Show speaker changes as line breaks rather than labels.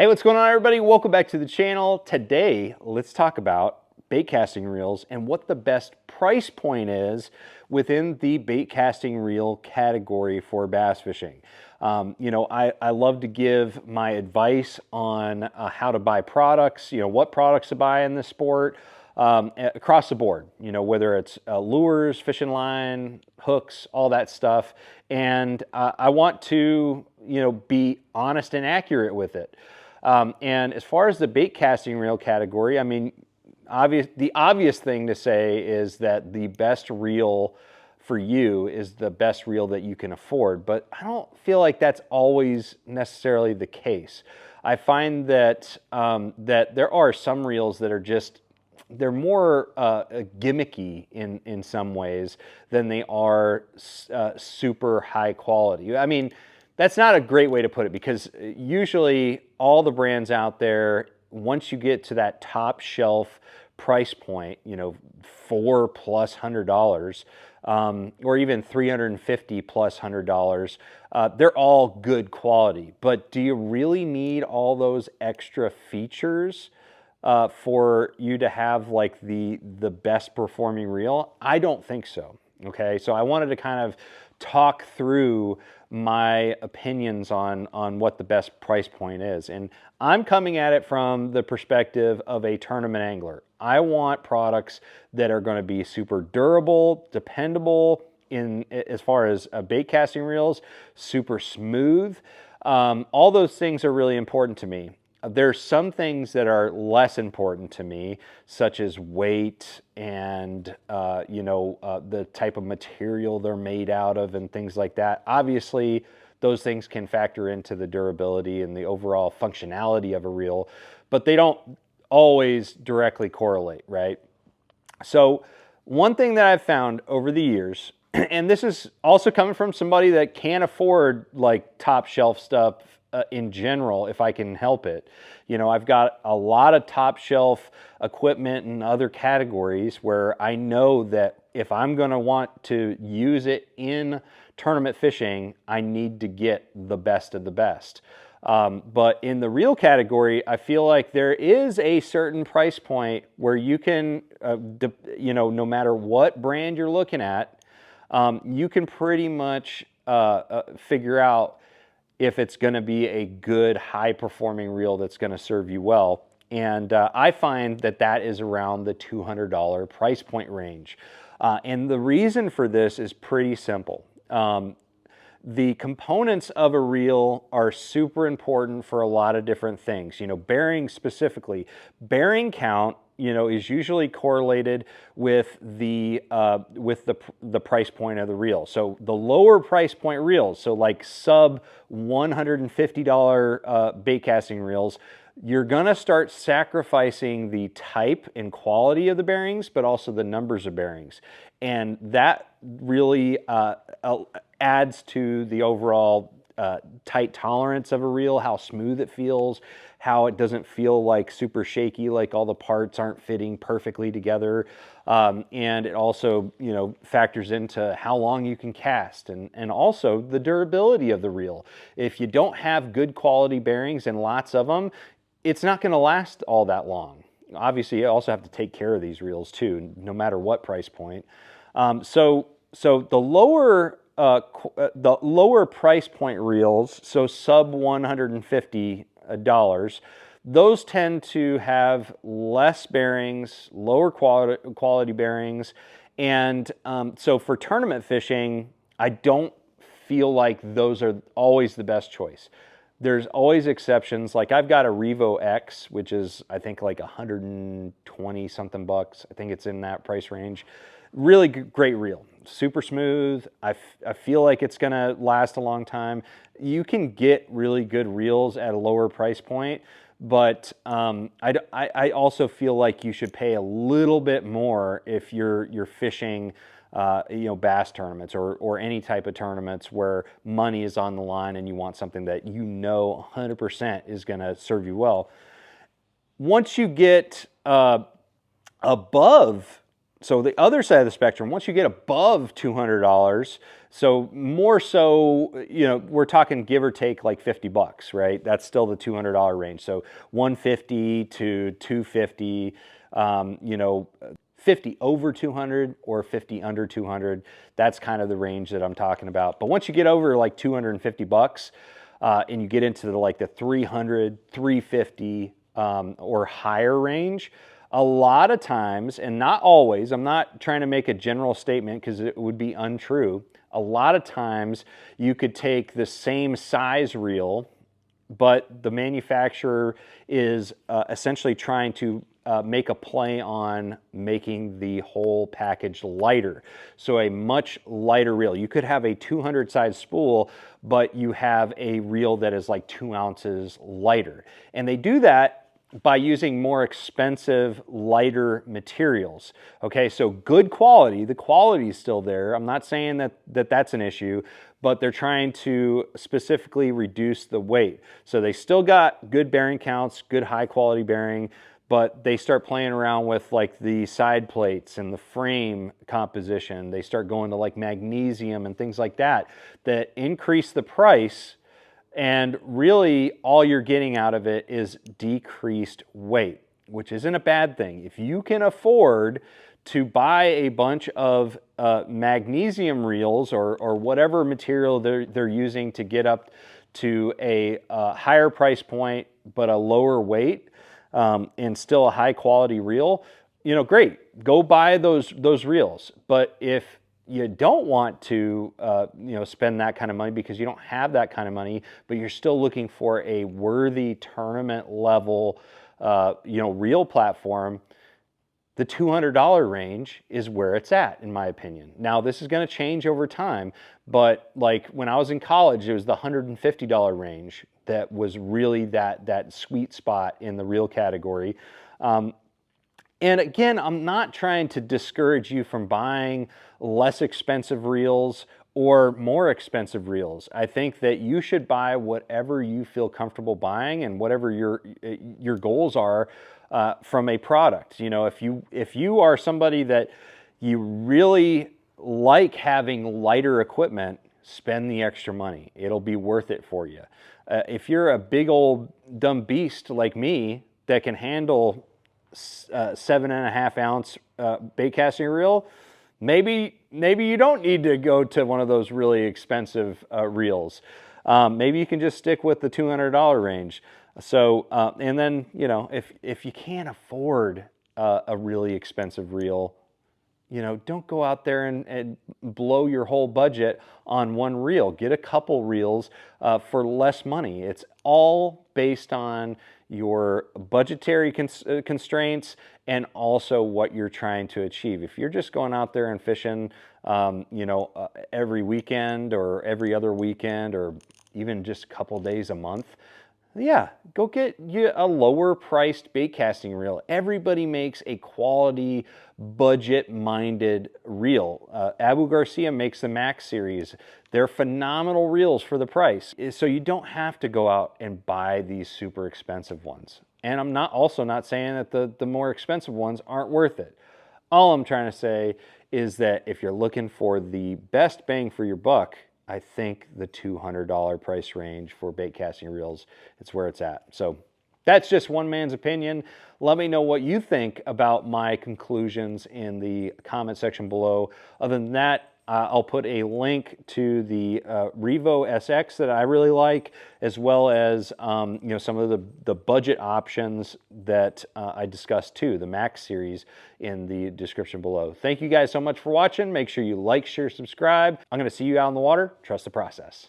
Hey, what's going on, everybody? Welcome back to the channel. Today, let's talk about bait casting reels and what the best price point is within the bait casting reel category for bass fishing. I love to give my advice on how to buy products, what products to buy in this sport, across the board, whether it's lures, fishing line, hooks, all that stuff. And I want to, be honest and accurate with it. And as far as the bait casting reel category, I mean, the obvious thing to say is that the best reel for you is the best reel that you can afford, but I don't feel like that's always necessarily the case. I find that that there are some reels that are they're more gimmicky in some ways than they are super high quality. I mean, that's not a great way to put it, because usually all the brands out there, once you get to that top shelf price point, $400+ or even $350+ they're all good quality. But do you really need all those extra features for you to have like the best performing reel? I don't think so. Okay, so I wanted to kind of talk through my opinions on what the best price point is. And I'm coming at it from the perspective of a tournament angler. I want products that are going to be super durable, dependable as far as bait casting reels, super smooth. All those things are really important to me. There's some things that are less important to me, such as weight and the type of material they're made out of and things like that. Obviously, those things can factor into the durability and the overall functionality of a reel, but they don't always directly correlate, right? So one thing that I've found over the years, and this is also coming from somebody that can't afford like top shelf stuff in general, if I can help it. I've got a lot of top shelf equipment in other categories where I know that if I'm going to want to use it in tournament fishing, I need to get the best of the best. But in the reel category, I feel like there is a certain price point where you can, no matter what brand you're looking at, you can pretty much figure out if it's going to be a good, high-performing reel that's going to serve you well. And I find that that is around the $200 price point range. And the reason for this is pretty simple. The components of a reel are super important for a lot of different things. Bearing specifically, bearing count, is usually correlated with the price point of the reel. So the lower price point reels, so like sub $150 bait casting reels, you're gonna start sacrificing the type and quality of the bearings, but also the numbers of bearings. And that really adds to the overall tight tolerance of a reel, how smooth it feels, how it doesn't feel like super shaky, like all the parts aren't fitting perfectly together. And it also, factors into how long you can cast and also the durability of the reel. If you don't have good quality bearings and lots of them, it's not going to last all that long. Obviously, you also have to take care of these reels too, no matter what price point. So the lower price point reels, so sub $150, those tend to have less bearings, lower quality bearings, and so for tournament fishing, I don't feel like those are always the best choice. There's always exceptions. Like I've got a Revo X, which is I think like 120 something bucks. I think it's in that price range. Really great reel, super smooth. I feel like it's gonna last a long time. You can get really good reels at a lower price point, but I also feel like you should pay a little bit more if you're fishing bass tournaments or any type of tournaments where money is on the line and you want something that 100% is going to serve you well. Once you get above So the other side of the spectrum, once you get above $200, so more so, you know, we're talking give or take like 50 bucks, right? That's still the $200 range. So 150 to 250, you know, 50 over 200 or 50 under 200. That's kind of the range that I'm talking about. But once you get over like 250 bucks, and you get into like the 300, 350 or higher range, a lot of times, and not always, I'm not trying to make a general statement because it would be untrue. A lot of times you could take the same size reel, but the manufacturer is essentially trying to make a play on making the whole package lighter. So a much lighter reel. You could have a 200 size spool, but you have a reel that is like 2 ounces lighter. And they do that by using more expensive, lighter materials. Okay, so good quality, the quality is still there. I'm not saying that that's an issue, but they're trying to specifically reduce the weight. So they still got good bearing counts, good high quality bearing, but they start playing around with like the side plates and the frame composition. They start going to like magnesium and things like that increase the price. And really, all you're getting out of it is decreased weight, which isn't a bad thing. If you can afford to buy a bunch of magnesium reels or whatever material they're using to get up to a higher price point but a lower weight and still a high quality reel, you know, great. Go buy those reels. But if you don't want to, you know, spend that kind of money because you don't have that kind of money, but you're still looking for a worthy tournament level, you know, reel platform, the $200 range is where it's at, in my opinion. Now, this is going to change over time, but like when I was in college, it was the $150 range that was really that sweet spot in the reel category. And again, I'm not trying to discourage you from buying less expensive reels or more expensive reels. I think that you should buy whatever you feel comfortable buying and whatever your goals are from a product. You know, if you are somebody that you really like having lighter equipment, spend the extra money. It'll be worth it for you. If you're a big old dumb beast like me that can handle 7.5 ounce bait casting reel, maybe you don't need to go to one of those really expensive reels. Maybe you can just stick with the $200 range. So and then, you know, if you can't afford a really expensive reel, you know, don't go out there and blow your whole budget on one reel. Get a couple reels for less money. It's all based on your budgetary constraints and also what you're trying to achieve. If you're just going out there and fishing, you know, every weekend or every other weekend or even just a couple days a month, yeah, go get you a lower priced bait casting reel. Everybody makes a quality, budget-minded reel. Abu Garcia makes the Max series. They're phenomenal reels for the price. So you don't have to go out and buy these super expensive ones. And I'm also not saying that the more expensive ones aren't worth it. All I'm trying to say is that if you're looking for the best bang for your buck, I think the $200 price range for bait casting reels, it's where it's at. So that's just one man's opinion. Let me know what you think about my conclusions in the comment section below. Other than that, I'll put a link to the Revo SX that I really like, as well as you know, some of the budget options that I discussed too, the Max series, in the description below. Thank you guys so much for watching. Make sure you like, share, subscribe. I'm going to see you out in the water. Trust the process.